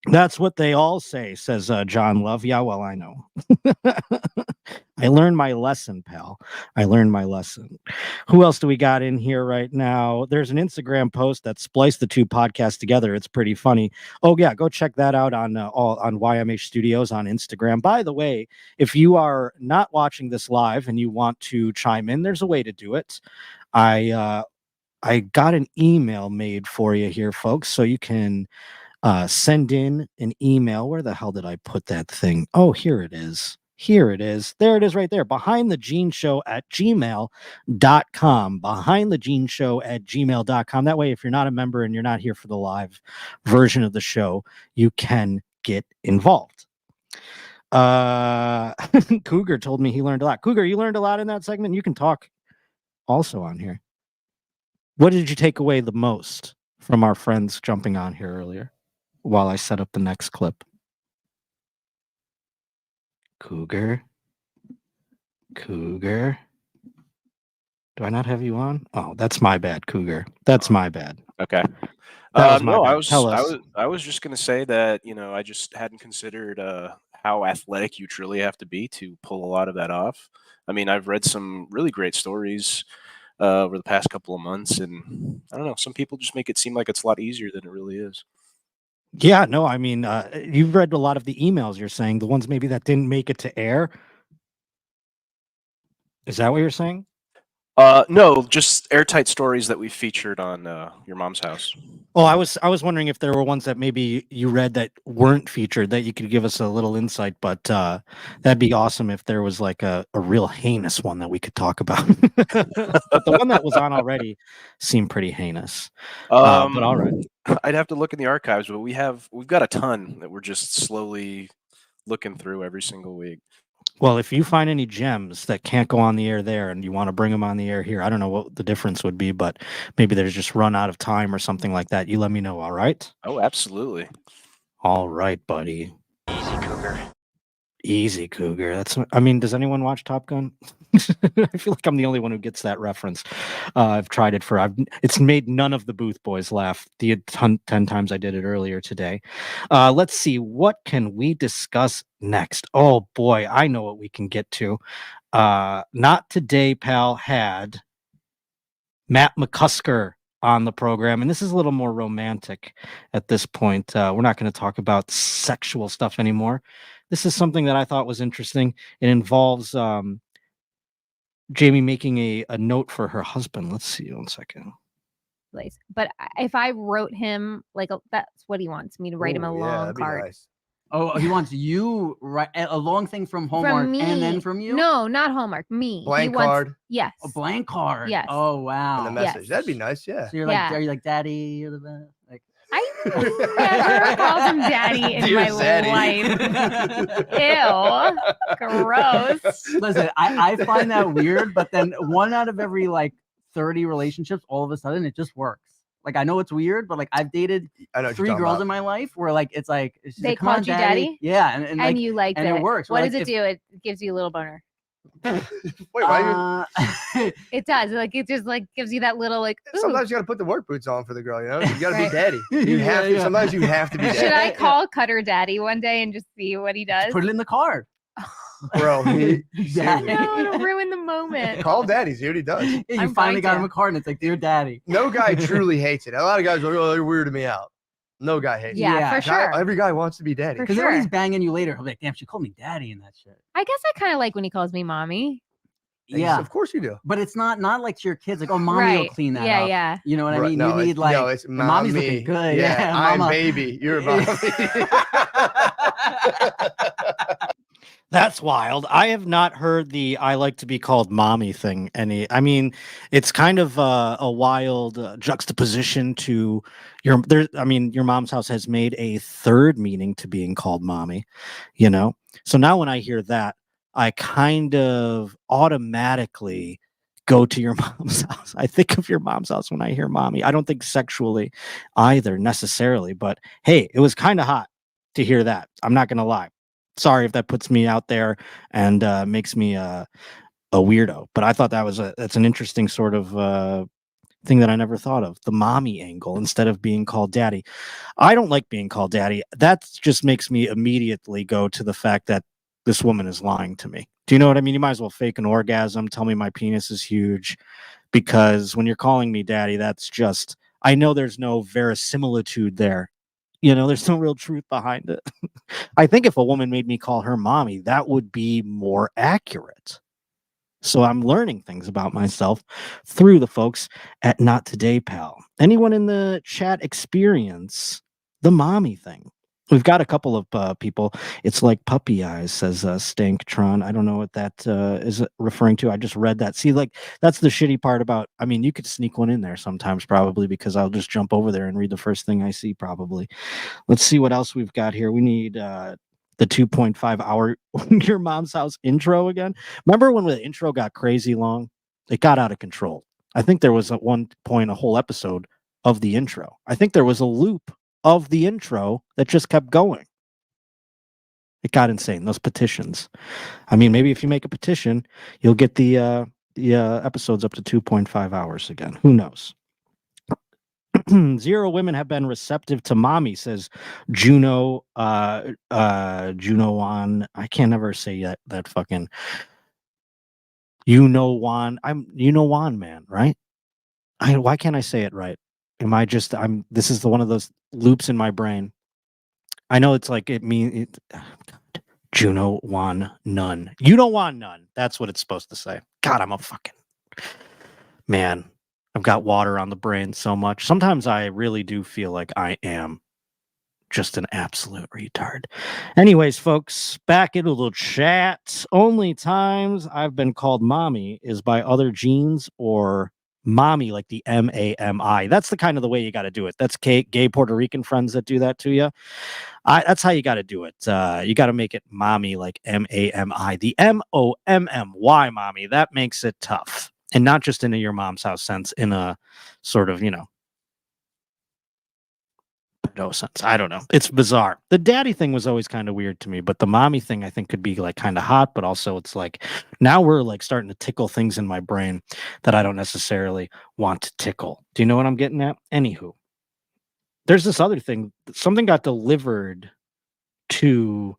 That's what they all say, says John Love. Yeah, well, I know. I learned my lesson, pal. I learned my lesson. Who else do we got in here right now? There's an Instagram post that spliced the 2 podcasts together. It's pretty funny. Oh, yeah, go check that out on YMH Studios on Instagram. By the way, if you are not watching this live and you want to chime in, there's a way to do it. I got an email made for you here, folks, so you can send in an email. Where the hell did I put that thing? Oh, here it is. Here it is. There it is right there. BehindTheGeneShow@gmail.com. BehindTheGeneShow@gmail.com. That way, if you're not a member and you're not here for the live version of the show, you can get involved. Cougar told me he learned a lot. Cougar, you learned a lot in that segment. You can talk also on here. What did you take away the most from our friends jumping on here earlier while I set up the next clip? Cougar. Do I not have you on? Oh, that's my bad, Cougar. That's my bad. Okay. That was my No, bad. I was just gonna say that I just hadn't considered how athletic you truly have to be to pull a lot of that off. I mean, I've read some really great stories over the past couple of months, and I don't know, some people just make it seem like it's a lot easier than it really is. Yeah, no, I mean, you've read a lot of the emails. You're saying the ones maybe that didn't make it to air. Is that what you're saying? No, just airtight stories that we featured on Your Mom's House. Oh, I was wondering if there were ones that maybe you read that weren't featured that you could give us a little insight, but that'd be awesome if there was like a real heinous one that we could talk about. But the one that was on already seemed pretty heinous. But all right. I'd have to look in the archives, but we've got a ton that we're just slowly looking through every single week. Well, if you find any gems that can't go on the air there and you want to bring them on the air here, I don't know what the difference would be, but maybe there's just run out of time or something like that. You let me know, all right? Oh, absolutely. All right, buddy. Easy Cougar. Easy Cougar. I mean, does anyone watch Top Gun? I feel like I'm the only one who gets that reference. I've tried it it's made none of the Booth boys laugh the 10 times I did it earlier today. Let's see, what can we discuss next? Oh boy, I know what we can get to. Not Today, Pal had Matt McCusker on the program, and this is a little more romantic at this point. We're not going to talk about sexual stuff anymore. This is something that I thought was interesting. It involves Jamie making a note for her husband. Let's see, 1 second. But if I wrote him that's what he wants me to write him a long card. Nice. Oh, he wants you write a long thing from Hallmark from me. and then from you? No, not Hallmark. Me. Blank card. Yes. A blank card. Yes. Oh wow. And the message. That'd be nice. Yeah. So you're like, are you like, Daddy? You're the best? Like, I never called him daddy in my life. Ew. Gross. Listen, I find that weird, but then 1 out of every 30 relationships, all of a sudden it just works. Like, I know it's weird, but I've dated 3 girls in my life where it's they called you daddy. Yeah, and you liked and it works. What does it do? It gives you a little boner. Wait, why? It does. It just gives you that little ooh. Sometimes you got to put the work boots on for the girl. You know, you got to be daddy. You have to. Sometimes you have to be daddy. Should I call Cutter Daddy one day and just see what he does? Put it in the card. Bro, no, it'll ruin the moment. Call daddy. See what he does. Yeah, you finally got him a card, and it's like, dear daddy. No guy truly hates it. A lot of guys are like, oh, they're weirding me out. No guy hates it. Yeah, for sure. Every guy wants to be daddy. Because then when he's banging you later, he'll be like, damn, she called me daddy and that shit. I guess I kind of like when he calls me mommy. Yeah, of course you do. But it's not like to your kids, like, oh, mommy will clean that up. Yeah. You know what I mean? No, you need it's mommy's looking good. Yeah, I'm mama. baby. You're a mommy. That's wild. I have not heard the I like to be called mommy thing I mean, it's kind of a wild juxtaposition to your mom's house has made a third meaning to being called mommy, you know? So now when I hear that, I kind of automatically go to your mom's house. I think of your mom's house when I hear mommy. I don't think sexually either necessarily, but hey, it was kind of hot to hear that. I'm not going to lie. Sorry if that puts me out there and makes me a weirdo, but I thought that's an interesting sort of thing that I never thought of, the mommy angle instead of being called daddy. I don't like being called daddy. That just makes me immediately go to the fact that this woman is lying to me. Do you know what I mean? You might as well fake an orgasm, tell me my penis is huge, because when you're calling me daddy, that's just, I know there's no verisimilitude there. You know, there's no real truth behind it. I think if a woman made me call her mommy, that would be more accurate. So I'm learning things about myself through the folks at Not Today, Pal. Anyone in the chat experience the mommy thing? We've got a couple of people. It's like puppy eyes, says Stanktron. I don't know what that is referring to. I just read that. See, that's the shitty part about, I mean, you could sneak one in there sometimes probably because I'll just jump over there and read the first thing I see probably. Let's see what else we've got here. We need the 2.5 hour Your Mom's House intro again. Remember when the intro got crazy long? It got out of control. I think there was at one point a whole episode of the intro. I think there was a loop of the intro that just kept going. It got insane. Those petitions. I mean, maybe if you make a petition, you'll get the episodes up to 2.5 hours again. Who knows? 0 women have been receptive to mommy, says Juno. Juno on. I can't ever say that fucking. Juan. Juan, man, right? Why can't I say it right? This is one of those loops in my brain. I know it's like it means Juno won none. You don't want none. That's what it's supposed to say. God, I'm a fucking man. I've got water on the brain so much. Sometimes I really do feel like I am just an absolute retard. Anyways, folks, back into the chat. Only times I've been called mommy is by other genes or mommy, like the MAMI. That's the kind of the way you got to do it. That's gay Puerto Rican friends that do that to you. That's how you got to do it. You got to make it mommy, like MAMI. The MOMMY, mommy. That makes it tough. And not just in a your mom's house sense, in a sort of, no sense. I don't know. It's bizarre. The daddy thing was always kind of weird to me, but the mommy thing I think could be like kind of hot, but also it's like now we're like starting to tickle things in my brain that I don't necessarily want to tickle. Do you know what I'm getting at? Anywho, there's this other thing. Something got delivered to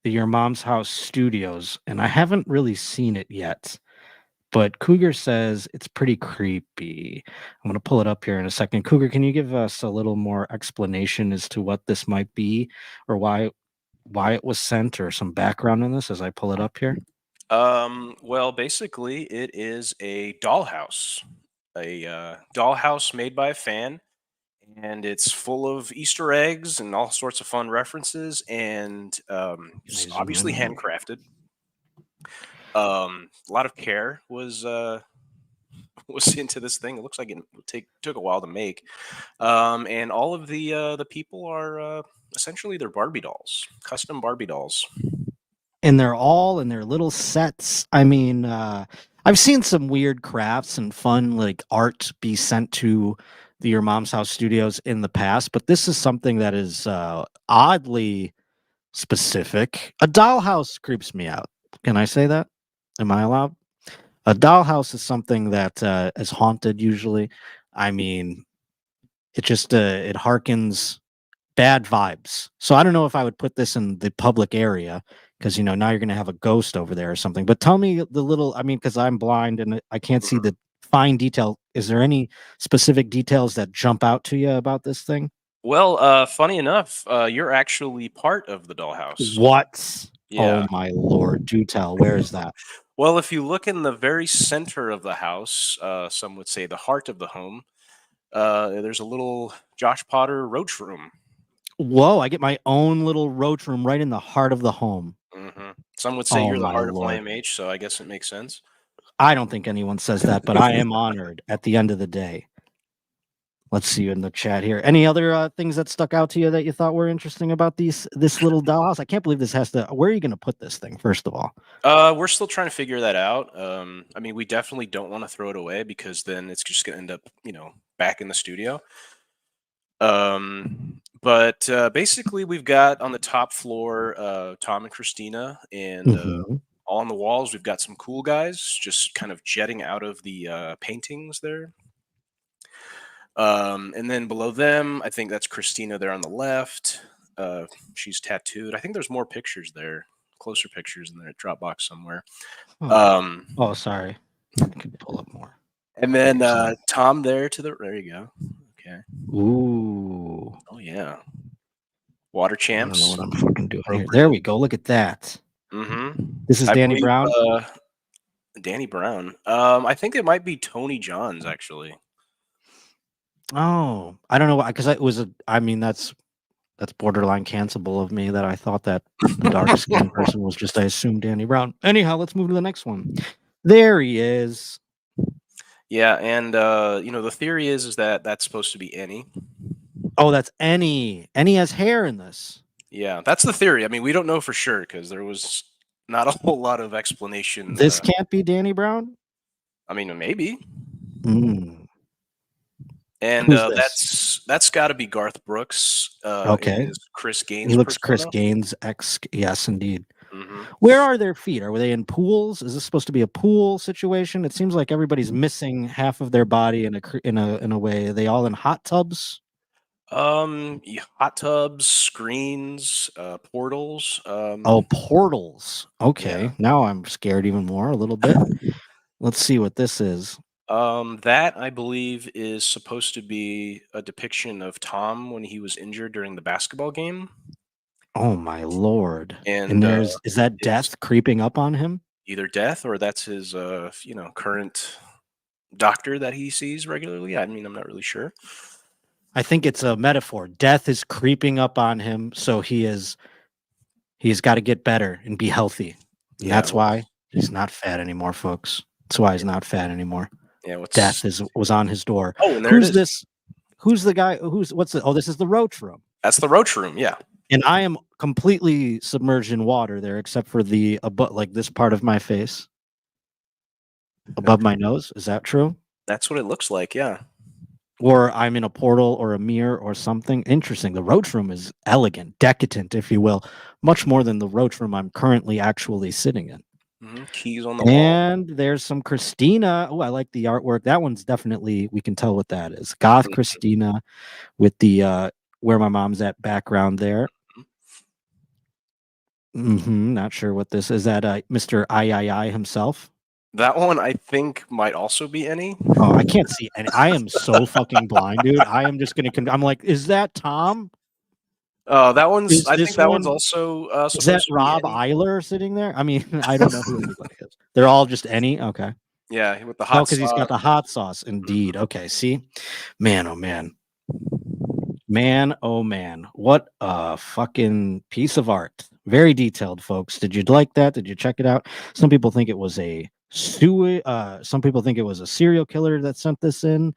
the Your Mom's House Studios, and I haven't really seen it yet. But Cougar says it's pretty creepy. I'm going to pull it up here in a second. Cougar, can you give us a little more explanation as to what this might be or why it was sent or some background on this as I pull it up here? Well, basically, it is a dollhouse. A dollhouse made by a fan, and it's full of Easter eggs and all sorts of fun references, and it's obviously handcrafted. A lot of care was into this thing. It looks like it took a while to make, and all of the people are essentially they're Barbie dolls, custom Barbie dolls, and they're all in their little sets. I mean, I've seen some weird crafts and fun like art be sent to the Your Mom's House Studios in the past, but this is something that is oddly specific. A dollhouse creeps me out. Can I say that? Am I allowed? A dollhouse is something that is haunted usually. I mean, it just it harkens bad vibes. So I don't know if I would put this in the public area because now you're going to have a ghost over there or something. But tell me the little. I mean, because I'm blind and I can't see the fine detail. Is there any specific details that jump out to you about this thing? Well, funny enough, you're actually part of the dollhouse. What? Yeah. Oh my lord! Do tell. Where is that? Well, if you look in the very center of the house, some would say the heart of the home, there's a little Josh Potter roach room. Whoa, I get my own little roach room right in the heart of the home. Mm-hmm. Some would say you're the heart of YMH, so I guess it makes sense. I don't think anyone says that, but I am honored at the end of the day. Let's see you in the chat here. Any other things that stuck out to you that you thought were interesting about this little dollhouse? I can't believe this has to. Where are you going to put this thing? First of all, we're still trying to figure that out. I mean, we definitely don't want to throw it away because then it's just going to end up, back in the studio. But basically, we've got on the top floor Tom and Christina, and all on the walls we've got some cool guys just kind of jetting out of the paintings there. And then below them, I think that's Christina there on the left. She's tattooed. I think there's more pictures there, closer pictures in the Dropbox somewhere. Oh, sorry. I could pull up more. And then Tom there there you go. Okay. Ooh. Oh yeah. Water champs. I don't know what I'm fucking doing here. There we go. Look at that. Mm-hmm. This is Danny Brown. Danny Brown. I think it might be Tony Johns actually. Oh, I don't know why, because it was that's borderline cancelable of me that I thought that the dark skinned person was just, I assumed, Danny Brown. Anyhow, let's move to the next one. There he is. Yeah, and the theory is that that's supposed to be Annie. Oh, that's Annie. Annie has hair in this. Yeah, that's the theory. I mean, we don't know for sure because there was not a whole lot of explanation. This can't be Danny Brown? I mean, maybe. And Who's that's got to be Garth Brooks. Okay. Chris Gaines. He looks Chris Gaines. Yes, indeed. Where are their feet? Are they in pools? Is this supposed to be a pool situation? It seems like everybody's missing half of their body in a way. Are they all in hot tubs? Hot tubs, screens, portals. Portals. Okay. Yeah. Now I'm scared even more a little bit. Let's see what this is. That I believe is supposed to be a depiction of Tom when he was injured during the basketball game. Oh my lord! And there's is that death creeping up on him? either death or that's his current doctor that he sees regularly. I mean, I'm not really sure. I think it's a metaphor. Death is creeping up on him, so he's got to get better and be healthy. And that's why he's not fat anymore, folks. That's why he's not fat anymore. Yeah, death was on his door. Oh, and who's this? Who's the guy? This is the roach room. That's the roach room, yeah. And I am completely submerged in water there, except for the like this part of my face above my nose. Is that true? That's what it looks like, yeah. Or I'm in a portal or a mirror or something. Interesting. The roach room is elegant, decadent, if you will, much more than the roach room I'm currently actually sitting in. Keys on the wall. And there's some Christina. Oh, I like the artwork. That one's definitely, we can tell what that is. Goth Christina with the Where My Mom's At background there. Not sure what this is. That Mr. I himself? That one I think might also be any. Oh, I can't see any. I am so fucking blind, dude. I am just gonna. I'm like, is that Tom? That one's. I think that one's also. Is that Rob Eiler sitting there? I mean, I don't know who anybody is. They're all just any. Okay. Yeah, with the hot. Oh, because he's got the hot sauce. Indeed. Okay. See, man, oh man, man, oh man, what a fucking piece of art. Very detailed, folks. Did you like that? Did you check it out? Some people think it was a some people think it was a serial killer that sent this in.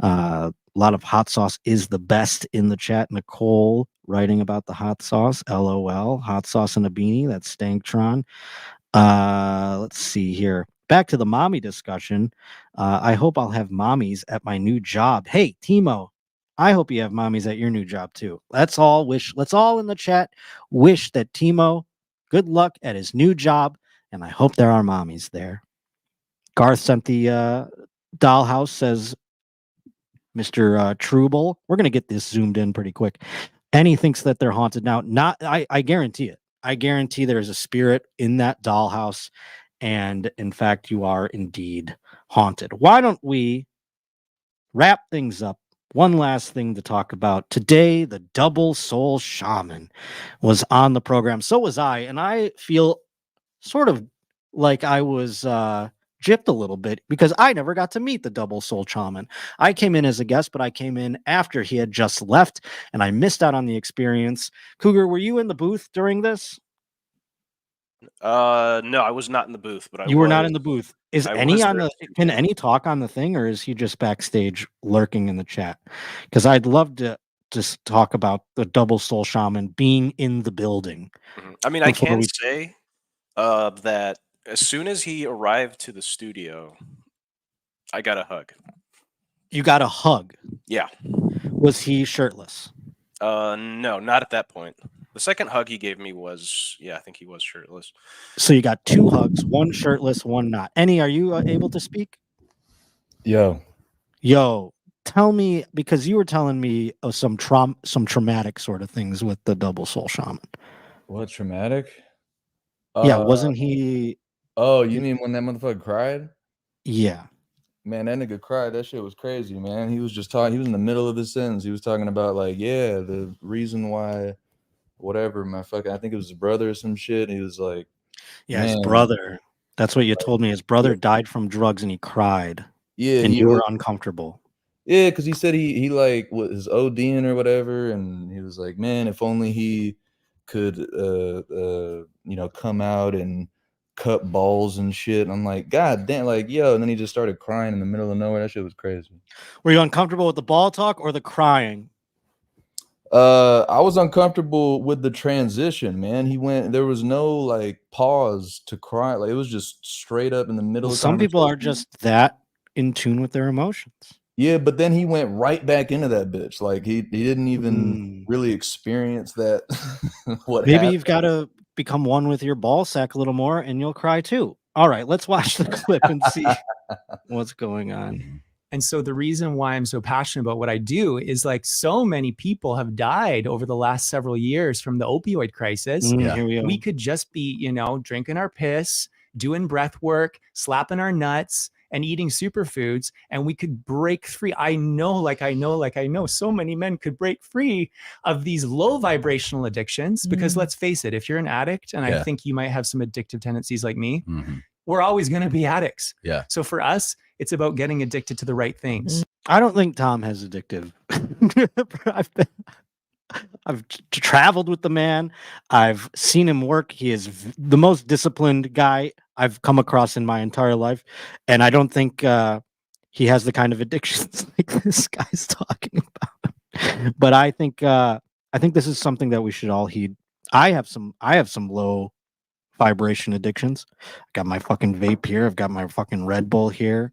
A lot of hot sauce is the best in the chat. Nicole writing about the hot sauce. LOL. Hot sauce and a beanie. That's Stanktron. Let's see here. Back to the mommy discussion. I hope I'll have mommies at my new job. Hey, Timo, I hope you have mommies at your new job too. Let's all in the chat wish that Timo good luck at his new job, and I hope there are mommies there. Garth sent the dollhouse, says Mr. Truble. We're gonna get this zoomed in pretty quick. And he thinks that they're haunted now. I guarantee it. I guarantee there's a spirit in that dollhouse, and in fact, you are indeed haunted. Why don't we wrap things up? One last thing to talk about. Today, the Double Soul Shaman was on the program. So was I, and I feel sort of like I was gypped a little bit because I never got to meet the Double Soul Shaman. I came in as a guest, but I came in after he had just left, and I missed out on the experience. Cougar, were you in the booth during this? No, I was not in the booth, but you were not in the booth. Can any talk on the thing, or is he just backstage lurking in the chat? Because I'd love to just talk about the Double Soul Shaman being in the building. I mean, I can say that as soon as he arrived to the studio, I got a hug. You got a hug? Yeah. Was he shirtless? No, not at that point. The second hug he gave me was, I think he was shirtless. So you got two hugs, one shirtless, one not. Annie, are you able to speak? Yo, tell me, because you were telling me of some traumatic sort of things with the Double Soul Shaman. What, traumatic? Yeah, wasn't he? Oh, you mean when that motherfucker cried? Yeah. Man, that nigga cried. That shit was crazy, man. He was just talking. He was in the middle of his sentence. He was talking about the reason why, whatever. I think it was his brother or some shit. He was like, his brother. That's what you told me. His brother died from drugs, and he cried. Yeah, and you were uncomfortable. Yeah, because he said he like was ODing or whatever, and he was like, man, if only he could, come out and cut balls and shit. And I'm like, God damn, like, yo. And then he just started crying in the middle of nowhere. That shit was crazy. Were you uncomfortable with the ball talk or the crying? I was uncomfortable with the transition, man. There was no like pause to cry. Like it was just straight up in the middle. Well, some people are just that in tune with their emotions. Yeah, but then he went right back into that bitch. Like he didn't even really experience that. Maybe happened. You've got to become one with your ball sack a little more and you'll cry too. All right, let's watch the clip and see what's going on. And so the reason why I'm so passionate about what I do is like so many people have died over the last several years from the opioid crisis. We could just be, drinking our piss, doing breath work, slapping our nuts, and eating superfoods, and we could break free. I know so many men could break free of these low vibrational addictions, because let's face it, if you're an addict, and I think you might have some addictive tendencies like me, we're always going to be addicts. Yeah. So for us, it's about getting addicted to the right things. I don't think Tom has addictive. I've traveled with the man. I've seen him work. He is the most disciplined guy I've come across in my entire life. And I don't think he has the kind of addictions like this guy's talking about. But I think this is something that we should all heed. I have some low vibration addictions. I got my fucking vape here. I've got my fucking Red Bull here.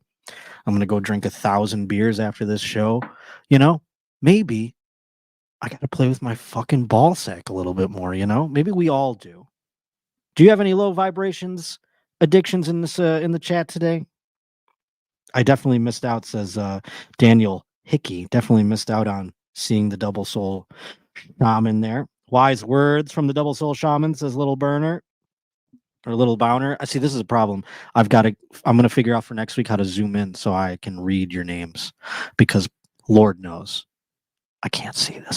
I'm going to go drink 1,000 beers after this show. You know, maybe I got to play with my fucking ball sack a little bit more, you know? Maybe we all do. Do you have any low vibrations addictions in this in the chat today? I definitely missed out, says Daniel Hickey. Definitely missed out on seeing the Double Soul Shaman there. Wise words from the Double Soul Shaman, says Little Burner. Or Little Bowner. I see this is a problem. I'm going to figure out for next week how to zoom in so I can read your names, because Lord knows I can't see the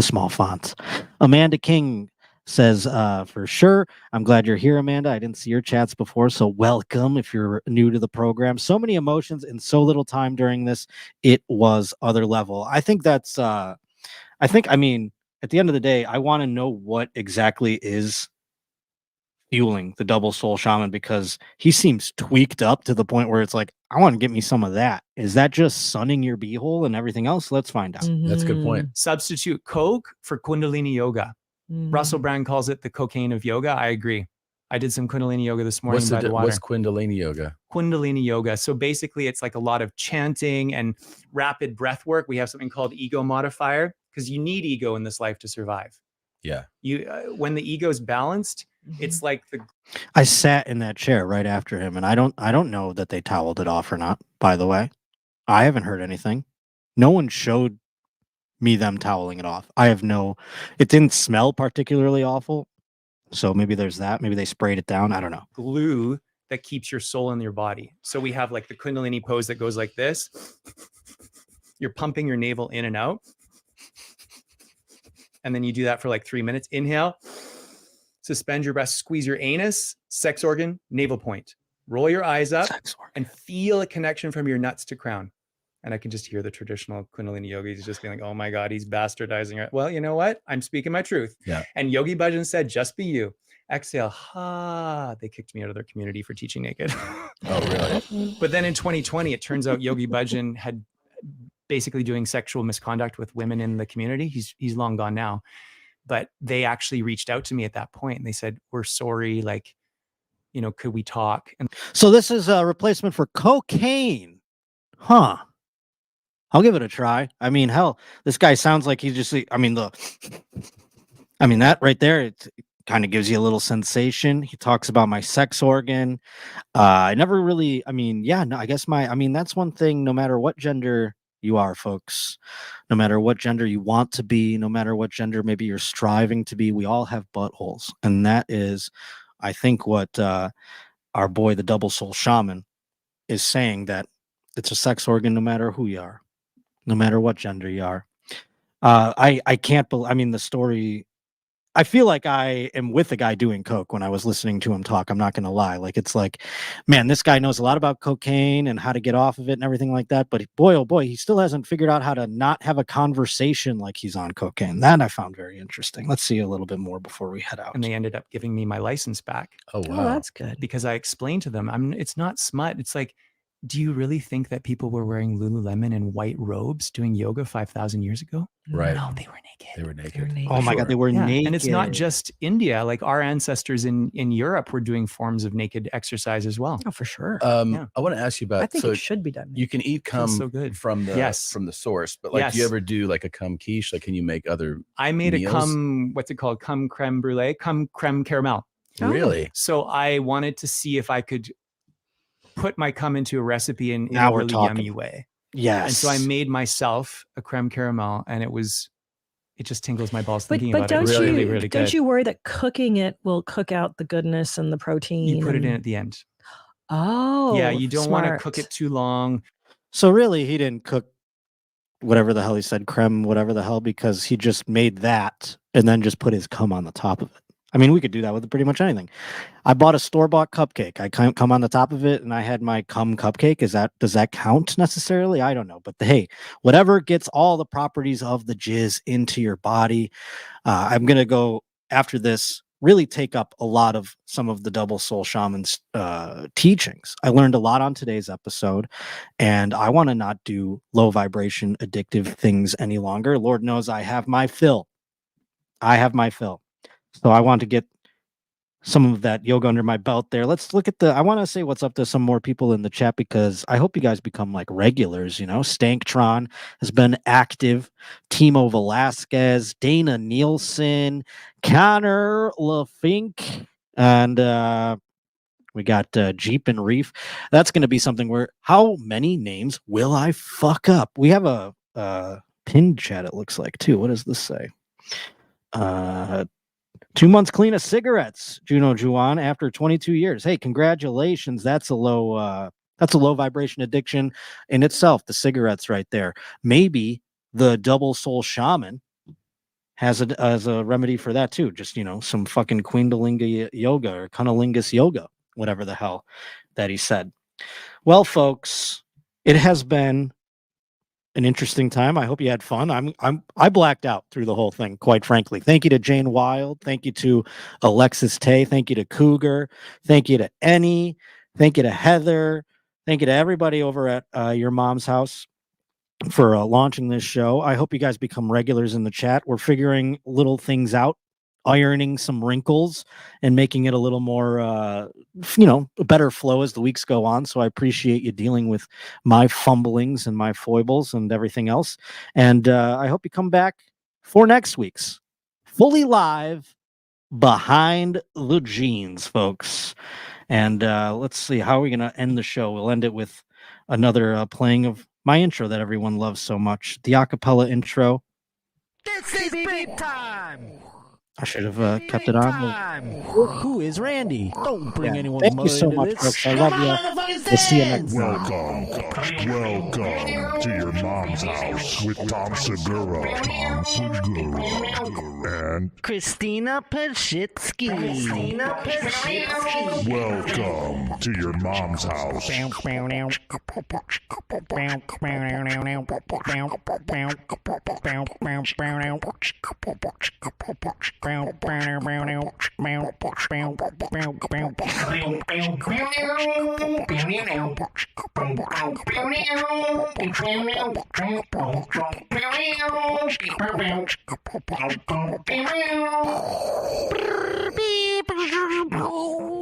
small fonts. Amanda King says, for sure, I'm glad you're here, Amanda. I didn't see your chats before, so welcome if you're new to the program. So many emotions in so little time during this. It was other level. I think that's, I mean, at the end of the day, I want to know what exactly is fueling the Double Soul Shaman, because he seems tweaked up to the point where it's like, I want to get me some of that. Is that just sunning your beehole and everything else? Let's find out. That's a good point. Substitute Coke for Kundalini yoga. Russell Brand calls it the cocaine of yoga. I agree. I did some Kundalini yoga this morning by the water. What's Kundalini yoga? Kundalini yoga. So basically, it's like a lot of chanting and rapid breath work. We have something called ego modifier, because you need ego in this life to survive. Yeah. You when the ego is balanced, it's like I sat in that chair right after him, and I don't know that they toweled it off or not, by the way. I haven't heard anything. No one showed me them toweling it off. It didn't smell particularly awful. So maybe there's that. Maybe they sprayed it down. I don't know. glue that keeps your soul in your body. So we have like the Kundalini pose that goes like this. You're pumping your navel in and out. And then you do that for like 3 minutes. Inhale, suspend your breath, squeeze your anus, sex organ, navel point. Roll your eyes up and feel a connection from your nuts to crown. And I can just hear the traditional Kundalini yogis just being like, oh my God, he's bastardizing it. Well, you know what? I'm speaking my truth. Yeah. And Yogi Bhajan said, just be you. Exhale, ha. They kicked me out of their community for teaching naked. Oh, really? But then in 2020, it turns out Yogi Bhajan had basically doing sexual misconduct with women in the community. He's long gone now. But they actually reached out to me at that point and they said, we're sorry. Like, you know, could we talk? And so this is a replacement for cocaine. Huh. I'll give it a try. I mean, hell, this guy sounds like he's just, that right there, it kind of gives you a little sensation. He talks about my sex organ. I never really, that's one thing, no matter what gender you are, folks, no matter what gender you want to be, no matter what gender maybe you're striving to be, we all have buttholes. And that is, I think, what our boy, the Double Soul Shaman, is saying, that it's a sex organ no matter who you are, no matter what gender you are. I can't believe, the story, I feel like I am with the guy doing coke when I was listening to him talk. I'm not going to lie. Like, it's like, man, this guy knows a lot about cocaine and how to get off of it and everything like that. But boy, oh boy, he still hasn't figured out how to not have a conversation like he's on cocaine. That I found very interesting. Let's see a little bit more before we head out. And they ended up giving me my license back. Oh, wow. Oh, that's good. Because I explained to them, it's not smut. It's like, do you really think that people were wearing Lululemon and white robes doing yoga 5,000 years ago? Right. No, they were naked. They were naked. Oh my God, they were naked. And it's not just India. Like our ancestors in Europe were doing forms of naked exercise as well. Oh, for sure. I want to ask you about. I think it should be done. You can eat cum so good. from the source, but like, do you ever do like a cum quiche? Like, can you make other? I made meals? a cum. What's it called? Cum creme brulee. Cum creme caramel. Oh. Really? So I wanted to see if I could put my cum into a recipe in a really yummy way. Yes. And so I made myself a creme caramel, and it just tingles my balls thinking about it. But Really, really good. Don't you worry that cooking it will cook out the goodness and the protein? You put it in at the end. Oh, Yeah, you don't want to smart. cook it too long. So really, he didn't cook whatever the hell he said, creme, whatever the hell, because he just made that and then just put his cum on the top of it. I mean, we could do that with pretty much anything. I bought a store-bought cupcake. I come on the top of it, and I had my cum cupcake. Does that count necessarily? I don't know. But hey, whatever gets all the properties of the jizz into your body. I'm gonna go after this. Really take up a lot of some of the Double Soul Shaman's teachings. I learned a lot on today's episode, and I want to not do low vibration addictive things any longer. Lord knows I have my fill. So I want to get some of that yoga under my belt there. Let's look at I want to say what's up to some more people in the chat, because I hope you guys become like regulars, Stanktron has been active, Timo Velasquez, Dana Nielsen, Connor LaFink, and we got Jeep and Reef. That's going to be something where, how many names will I fuck up? We have a pinned chat, it looks like, too. What does this say? 2 months clean of cigarettes, Juno Juan, after 22 years. Hey, congratulations. That's a low vibration addiction in itself, the cigarettes right there. Maybe the Double Soul Shaman has a remedy for that too. Just, some fucking Kundalini yoga or Cunnilingus yoga, whatever the hell that he said. Well, folks, it has been an interesting time. I hope you had fun. I blacked out through the whole thing, quite frankly. Thank you to Jane Wilde. Thank you to Alexis Tay. Thank you to Cougar. Thank you to Annie. Thank you to Heather. Thank you to everybody over at Your Mom's House for launching this show. I hope you guys become regulars in the chat. We're figuring little things out, ironing some wrinkles and making it a little more, a better flow as the weeks go on. So I appreciate you dealing with my fumblings and my foibles and everything else. And I hope you come back for next week's fully live Behind the Jeans, folks. And let's see, how are we going to end the show? We'll end it with another playing of my intro that everyone loves so much, the acapella intro. This is big time. I should have kept it on. Who is Randy? Don't bring anyone. Thank you so much, folks. I love you. We'll see you next time. Welcome to your mom's house with Tom Segura. And Christina Pashitsky. welcome to your mom's house. Beep.